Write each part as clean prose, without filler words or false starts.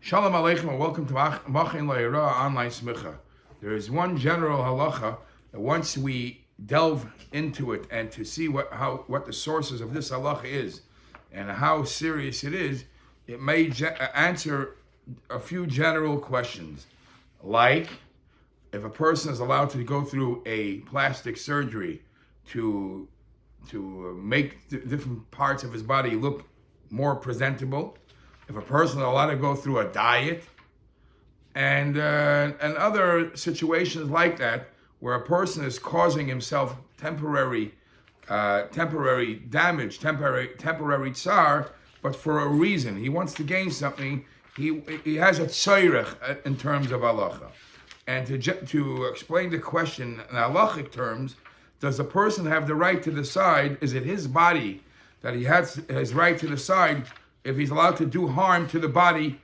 Shalom Aleichem and welcome to Machin La'ira online smicha. There is one general halacha that once we delve into it and to see what the sources of this halacha is and how serious it is, it may answer a few general questions, like if a person is allowed to go through a plastic surgery to make different parts of his body look more presentable, if a person is allowed to go through a diet, and other situations like that, where a person is causing himself temporary damage, temporary tsar, but for a reason. He wants to gain something. He has a tzairech in terms of halacha. And to explain the question in halachic terms, does the person have the right to decide, is it his body that he has his right to decide if he's allowed to do harm to the body,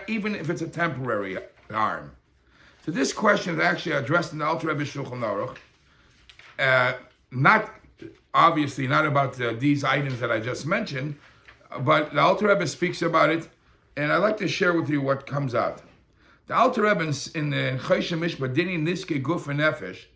even if it's a temporary harm? So this question is actually addressed in the Alter Rebbe Shulchan Aruch. Obviously not about these items that I just mentioned, but the Alter Rebbe speaks about it, and I'd like to share with you what comes out. The Alter Rebbe in the Choshen Mishpat Dini Niske Guf Nefesh,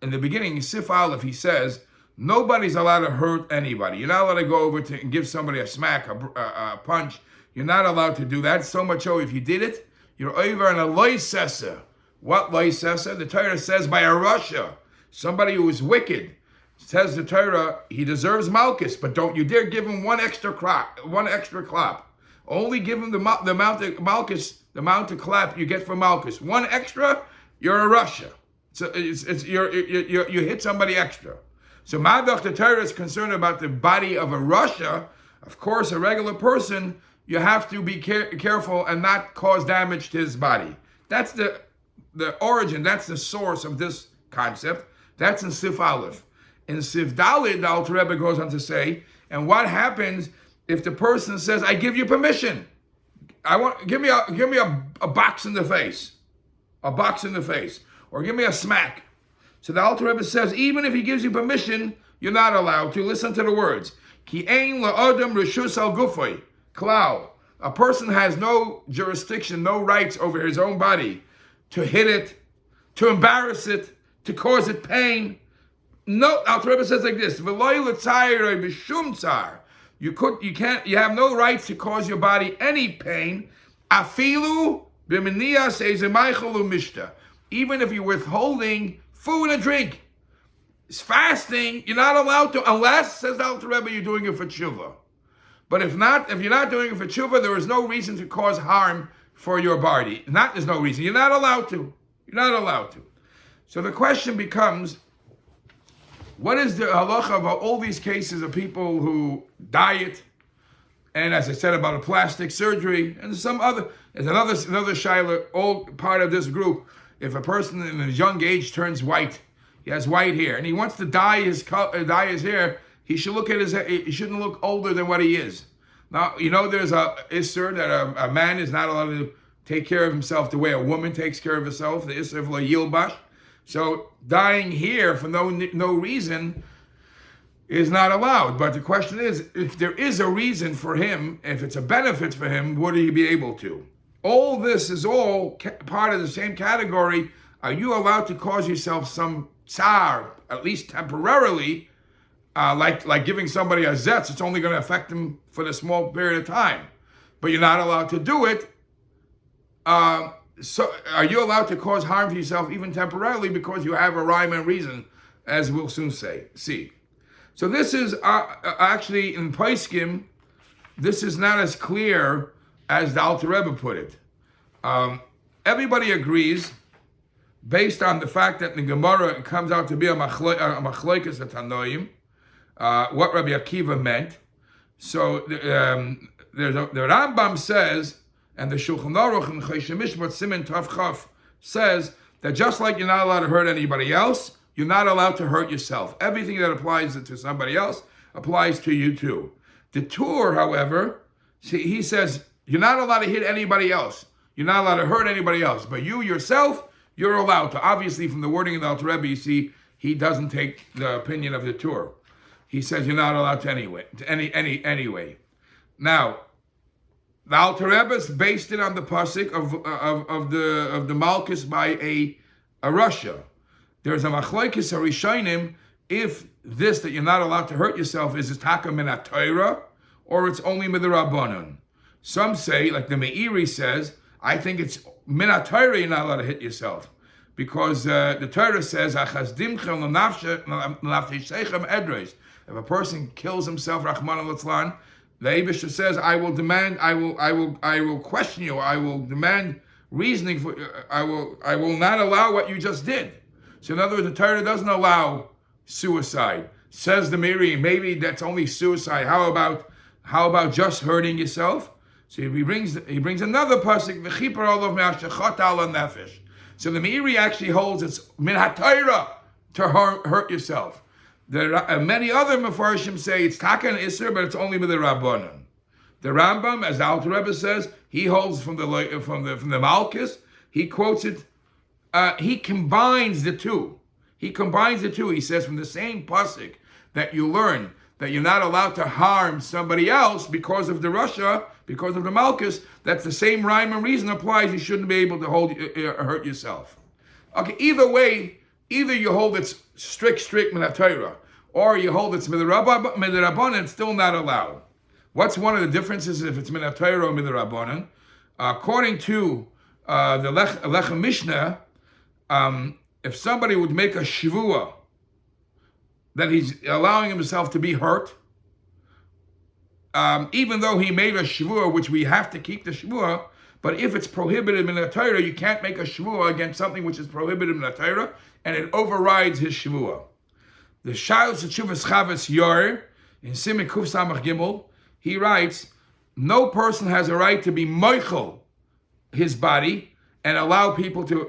in the beginning, Sif Aleph, he says, nobody's allowed to hurt anybody. You're not allowed to go over and give somebody a smack, a punch. You're not allowed to do that. So much so, if you did it, you're over in a loisesa. What loisesa? The Torah says by a rasha, somebody who is wicked. Says the Torah, he deserves malchus, but don't you dare give him one extra clap. Only give him the amount of malchus, the amount of clap you get for malchus. One extra, you're a rasha. So you hit somebody extra. So Madach, the Torah is concerned about the body of a rasha. Of course, a regular person, you have to be careful and not cause damage to his body. That's the origin, that's the source of this concept. That's in Sif Aleph. In Sif Dalid, the Alter Rebbe goes on to say, and what happens if the person says, I give you permission. Give me a box in the face. A box in the face. Or give me a smack. So the Alter Rebbe says, even if he gives you permission, you're not allowed to. Listen to the words. Ki ein la'adam reshus al gufay. Klau. A person has no jurisdiction, no rights over his own body to hit it, to embarrass it, to cause it pain. No, Alter Rebbe says like this: V'loy l'tzayiroi b'shum tsar. You have no rights to cause your body any pain. Afilu b'minias ezemaychel u'mishta. Even if you're withholding food and drink, it's fasting, you're not allowed to, unless, says the Alter Rebbe, you're doing it for tshuva. But if you're not doing it for tshuva, there is no reason to cause harm for your body. There's no reason. You're not allowed to. You're not allowed to. So the question becomes, what is the halacha of all these cases of people who diet, and as I said about a plastic surgery, and there's another shaila, all part of this group. If a person in a young age turns white, he has white hair, and he wants to dye his hair, he should look at his hair. He shouldn't look older than what he is. Now, there's a isser that a man is not allowed to take care of himself the way a woman takes care of herself, the isser of la yilbash. So dyeing hair for no reason is not allowed. But the question is, if there is a reason for him, if it's a benefit for him, would he be able to? All this is all part of the same category. Are you allowed to cause yourself some tsar, at least temporarily, like giving somebody a zetz? It's only going to affect them for a small period of time. But you're not allowed to do it. So are you allowed to cause harm to yourself even temporarily because you have a rhyme and reason, as we'll soon see. So this is actually in Paiskim, this is not as clear as the Alter Rebbe put it. Everybody agrees, based on the fact that in the Gemara it comes out to be a machloikas atanoim, what Rabbi Akiva meant. So the Rambam says, and the Shulchan Aruch and Choshen Mishpat Siman Tav Chaf says that just like you're not allowed to hurt anybody else, you're not allowed to hurt yourself. Everything that applies to somebody else applies to you too. The Tur, however, he says you're not allowed to hit anybody else. You're not allowed to hurt anybody else. But you yourself, you're allowed to. Obviously, from the wording of the Alter Rebbe, you see he doesn't take the opinion of the Tur. He says you're not allowed to anyway. Now, The Alter Rebbe based it on the pasuk of the Malchus by a Russia. There's a machlokes harishonim if this that you're not allowed to hurt yourself is taka min Torah or it's only midrabanan. Some say, like the Meiri says, I think it's min Torah you're not allowed to hit yourself because the Torah says if a person kills himself, Rahman al-Islam, the Eibishter says, I will question you. I will demand reasoning for. I will not allow what you just did. So in other words, the Torah doesn't allow suicide. Says the Miri, maybe that's only suicide. How about just hurting yourself? So he brings another pasuk. V'chipar olav me'ashachat ala nefesh. So the Miri actually holds it's min haTorah to hurt yourself. Many other Mefarshim say it's Taka and Isser, but it's only with the Rabbanon. The Rambam, as the Alter Rebbe says, he holds from the Malchus. He quotes it. He combines the two. He says from the same pasuk that you learn that you're not allowed to harm somebody else because of the Russia, because of the Malchus. That's the same rhyme and reason applies. You shouldn't be able to hurt yourself. Okay, either way. Either you hold it's strict min haTorah, or you hold it's midrabanan, it's still not allowed. What's one of the differences if it's min haTorah or midrabanan? According to the Lechem Mishnah, if somebody would make a shvua that he's allowing himself to be hurt, even though he made a shvua, which we have to keep the shvua, but if it's prohibited min haTorah, you can't make a shvua against something which is prohibited min haTorah, and it overrides his shvua. The Shalos Tshuvas Chavetz Yor in Siman Kuf Samach Gimel, he writes, no person has a right to be moichel his body and allow people to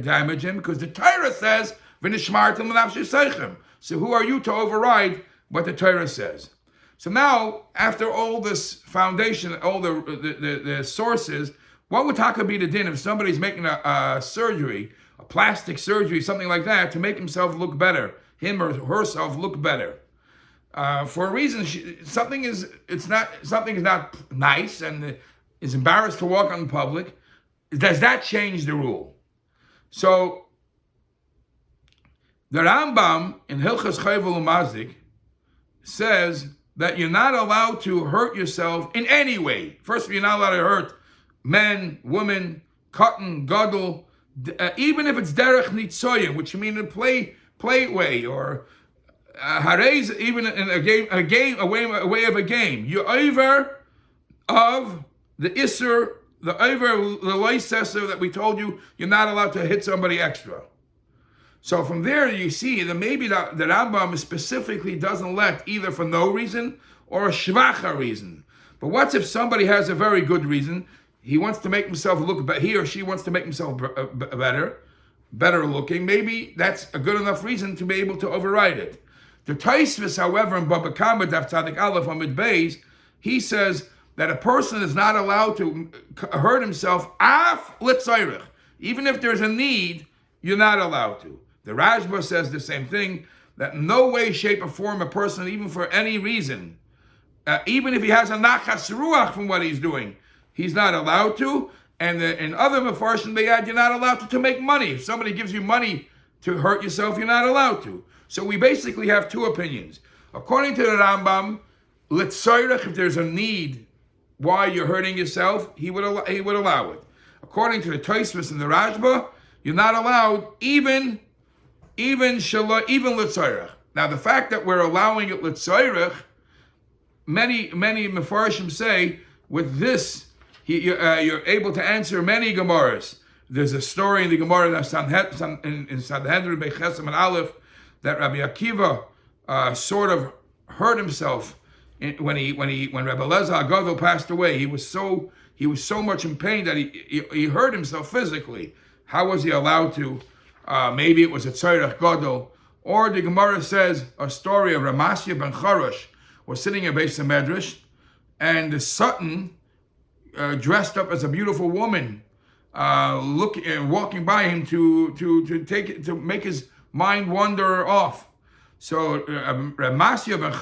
damage him because the Torah says v'nishmartem l'nafshei seichem. So who are you to override what the Torah says? So now, after all this foundation, all the sources, what would taka be the din if somebody's making a surgery, a plastic surgery, something like that, to make himself look better, him or herself look better, for a reason? Something is not nice and is embarrassed to walk out in public. Does that change the rule? So the Rambam in Hilchas Chayvul Umazik says that you're not allowed to hurt yourself in any way. First of all, you're not allowed to hurt men, women, cotton, gadol, even if it's derech nitzoyim, which means in a play way, or harez, even in a way of a game. You're over of the isser, the loisesser that we told you, you're not allowed to hit somebody extra. So from there you see that maybe the Rambam specifically doesn't let either for no reason or a shvacha reason. But what if somebody has a very good reason? He wants to make himself look better. He or she wants to make himself better looking. Maybe that's a good enough reason to be able to override it. The Taisvis, however, in Baba Kama Daf Tzadik Aleph Amid Beis, he says that a person is not allowed to hurt himself af litzayrich. Even if there's a need, you're not allowed to. The Rashba says the same thing, that in no way, shape, or form a person, even for any reason, even if he has a nachas ruach from what he's doing, he's not allowed to. And in other mefarshim they add, you're not allowed to make money. If somebody gives you money to hurt yourself, you're not allowed to. So we basically have two opinions. According to the Rambam, litzayrich, if there's a need why you're hurting yourself, he would allow it. According to the Tosfos and the Rashba, you're not allowed even litzayrich. Now the fact that we're allowing it litzayrich, many mefarshim say with this you're able to answer many Gemaras. There's a story in the Gemara in Sanhedrin Bechesem and Aleph that Rabbi Akiva sort of hurt himself when Rabbi Elazar Agadol passed away. He was so much in pain that he hurt himself physically. How was he allowed to? Maybe it was a tzarech gadol, or the Gemara says a story of Ramasya ben Charash was sitting in Beis Medrash, and the Sutton, dressed up as a beautiful woman, walking by him to make his mind wander off. So Ramasya ben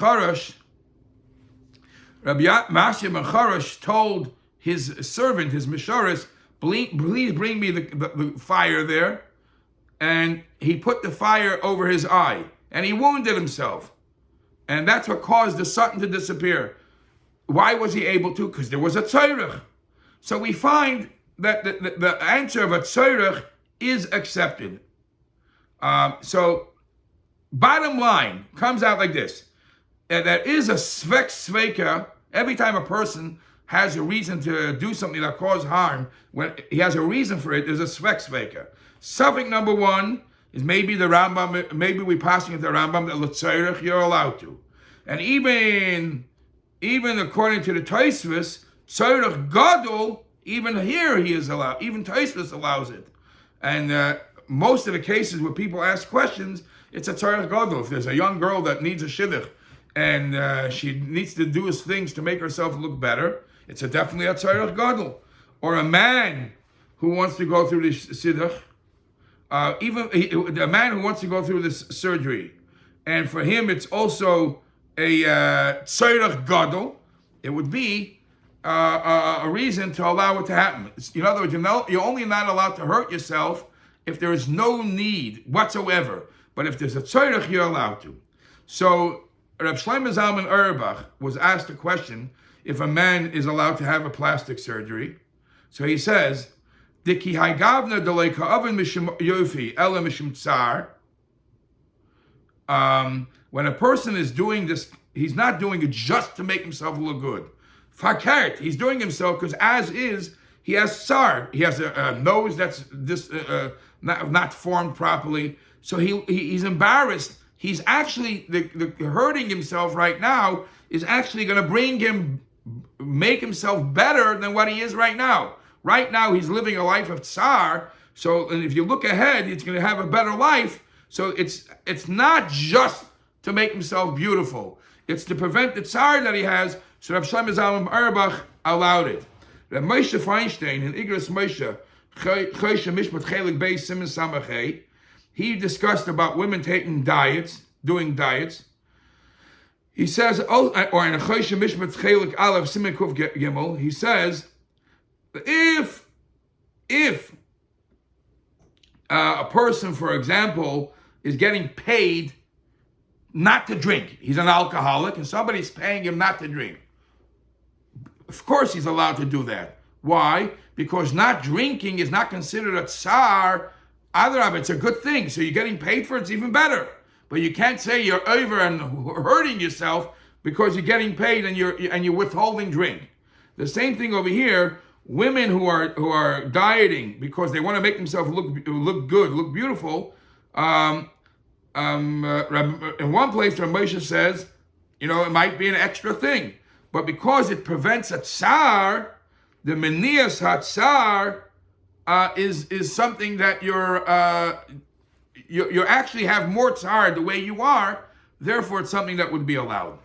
Charash told his servant, his misharis, please bring me the fire there. And he put the fire over his eye, and he wounded himself. And that's what caused the satan to disappear. Why was he able to? Because there was a tzorech. So we find that the answer of a tzorech is accepted. So bottom line comes out like this. There is a svek sveka. Every time a person has a reason to do something that causes harm, when he has a reason for it, there's a svek sveka. Suffix number one is maybe the Rambam, maybe we passing it the Rambam that l'tzorech you're allowed to. And even according to the Tosfos, tzorech gadol, even here he is allowed. Even Tosfos allows it. And most of the cases where people ask questions, it's a tzorech gadol. If there's a young girl that needs a shidduch and she needs to do things to make herself look better, it's definitely a tzorech gadol. Or a man who wants to go through this shidduch, a man who wants to go through this surgery, and for him it's also a tzorech gadol, it would be a reason to allow it to happen. In other words, you're only not allowed to hurt yourself if there is no need whatsoever. But if there's a tzorech, you're allowed to. So Reb Shlomo Zalman Auerbach was asked a question if a man is allowed to have a plastic surgery. So he says, Diki haigavna delei ka'avin mishum yofi ela mishum tsar. When a person is doing this, he's not doing it just to make himself look good. Fakert, he's doing himself because as is, he has tsar. He has a nose that's not formed properly. So he's embarrassed. He's actually, the hurting himself right now is actually going to make himself better than what he is right now. Right now, he's living a life of tsar. So, and if you look ahead, he's going to have a better life. So it's not just to make himself beautiful. It's to prevent the tsar that he has. So Reb Shlomo Zalman Auerbach allowed it. Reb Moshe Feinstein in Igros Moshe Choshe Mishpat Chelik Beis Siman Samachay, he discussed about women doing diets. He says, or in Choshe Mishpat Chelik Aleph Siman Kuf Gimel, he says, if a person, for example, is getting paid not to drink, he's an alcoholic, and somebody's paying him not to drink, of course he's allowed to do that. Why? Because not drinking is not considered a tsar. Adrab, it's a good thing. So you're getting paid for it, it's even better. But you can't say you're over and hurting yourself because you're getting paid and you're withholding drink. The same thing over here. Women who are dieting because they want to make themselves look good, look beautiful. In one place, Rav Moshe says, it might be an extra thing, but because it prevents a tsar, the menias hatsar is something that you actually have more tsar the way you are. Therefore, it's something that would be allowed.